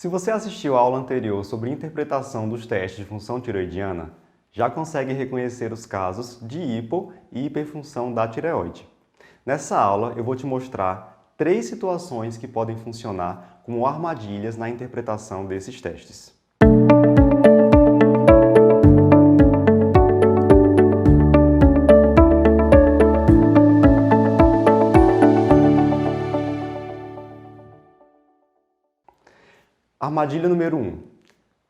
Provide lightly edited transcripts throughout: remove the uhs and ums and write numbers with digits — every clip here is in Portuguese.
Se você assistiu à aula anterior sobre interpretação dos testes de função tiroidiana, já consegue reconhecer os casos de hipo e hiperfunção da tireoide. Nessa aula, eu vou te mostrar 3 situações que podem funcionar como armadilhas na interpretação desses testes. Armadilha número 1.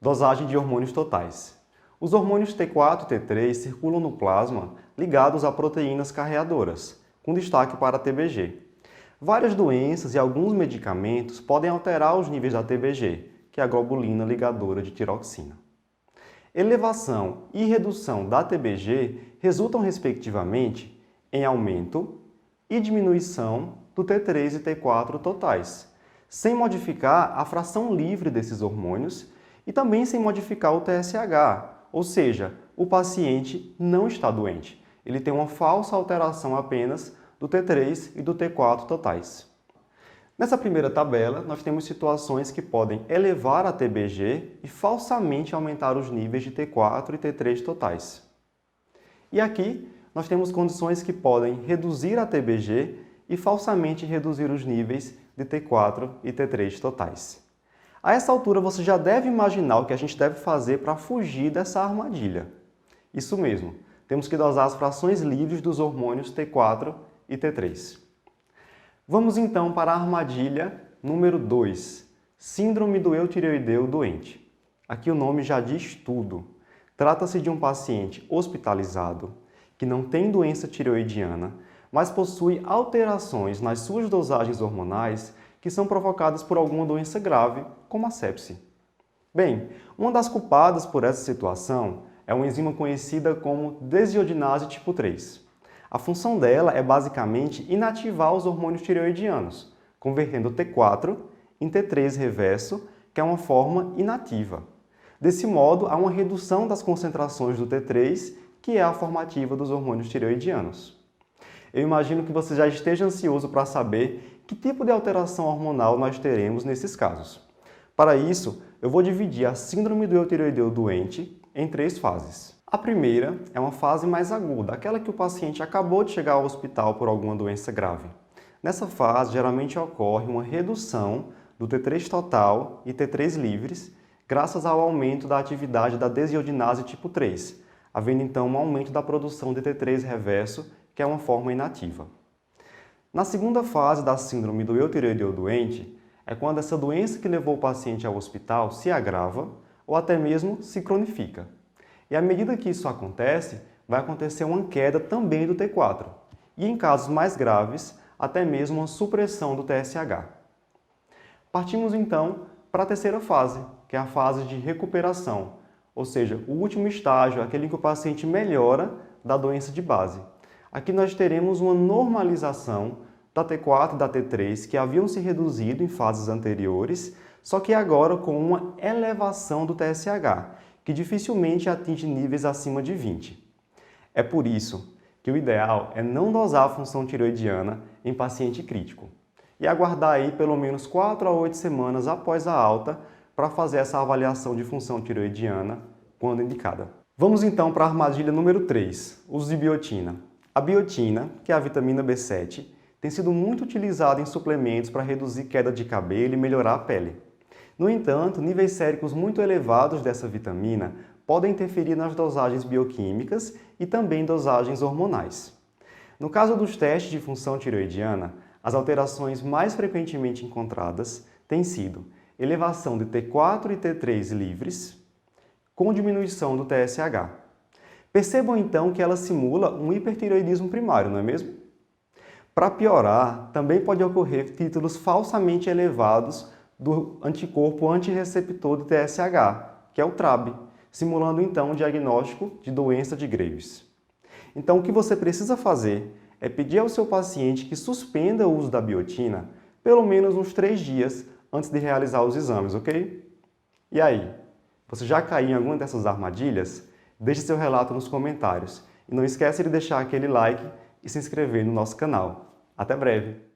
Dosagem de hormônios totais. Os hormônios T4 e T3 circulam no plasma ligados a proteínas carreadoras, com destaque para a TBG. Várias doenças e alguns medicamentos podem alterar os níveis da TBG, que é a globulina ligadora de tiroxina. Elevação e redução da TBG resultam, respectivamente, em aumento e diminuição do T3 e T4 totais, sem modificar a fração livre desses hormônios e também sem modificar o TSH, ou seja, o paciente não está doente. Ele tem uma falsa alteração apenas do T3 e do T4 totais. Nessa primeira tabela, nós temos situações que podem elevar a TBG e falsamente aumentar os níveis de T4 e T3 totais. E aqui, nós temos condições que podem reduzir a TBG e falsamente reduzir os níveis de T4 e T3 totais. A essa altura, você já deve imaginar o que a gente deve fazer para fugir dessa armadilha. Isso mesmo, temos que dosar as frações livres dos hormônios T4 e T3. Vamos então para a armadilha número 2, síndrome do eutireoideu doente. Aqui o nome já diz tudo. Trata-se de um paciente hospitalizado que não tem doença tireoidiana, mas possui alterações nas suas dosagens hormonais que são provocadas por alguma doença grave, como a sepse. Bem, uma das culpadas por essa situação é uma enzima conhecida como desiodinase tipo 3. A função dela é basicamente inativar os hormônios tireoidianos, convertendo T4 em T3 reverso, que é uma forma inativa. Desse modo, há uma redução das concentrações do T3, que é a formativa dos hormônios tireoidianos. Eu imagino que você já esteja ansioso para saber que tipo de alteração hormonal nós teremos nesses casos. Para isso, eu vou dividir a síndrome do eutireoideu doente em 3 fases. A primeira é uma fase mais aguda, aquela que o paciente acabou de chegar ao hospital por alguma doença grave. Nessa fase, geralmente ocorre uma redução do T3 total e T3 livres, graças ao aumento da atividade da desiodinase tipo 3, havendo então um aumento da produção de T3 reverso, que é uma forma inativa. Na segunda fase da síndrome do eutireoideu doente, é quando essa doença que levou o paciente ao hospital se agrava ou até mesmo se cronifica. E à medida que isso acontece, vai acontecer uma queda também do T4 e, em casos mais graves, até mesmo uma supressão do TSH. Partimos então para a terceira fase, que é a fase de recuperação, ou seja, o último estágio, aquele em que o paciente melhora da doença de base. Aqui nós teremos uma normalização da T4 e da T3 que haviam se reduzido em fases anteriores, só que agora com uma elevação do TSH, que dificilmente atinge níveis acima de 20. É por isso que o ideal é não dosar a função tireoidiana em paciente crítico e aguardar aí pelo menos 4 a 8 semanas após a alta para fazer essa avaliação de função tireoidiana quando indicada. Vamos então para a armadilha número 3, uso de biotina. A biotina, que é a vitamina B7, tem sido muito utilizada em suplementos para reduzir queda de cabelo e melhorar a pele. No entanto, níveis séricos muito elevados dessa vitamina podem interferir nas dosagens bioquímicas e também dosagens hormonais. No caso dos testes de função tireoidiana, as alterações mais frequentemente encontradas têm sido elevação de T4 e T3 livres, com diminuição do TSH. Percebam então que ela simula um hipertireoidismo primário, não é mesmo? Para piorar, também pode ocorrer títulos falsamente elevados do anticorpo antirreceptor de TSH, que é o TRAB, simulando então o diagnóstico de doença de Graves. Então o que você precisa fazer é pedir ao seu paciente que suspenda o uso da biotina pelo menos uns 3 dias antes de realizar os exames, ok? E aí, você já caiu em alguma dessas armadilhas? Deixe seu relato nos comentários e não esqueça de deixar aquele like e se inscrever no nosso canal. Até breve!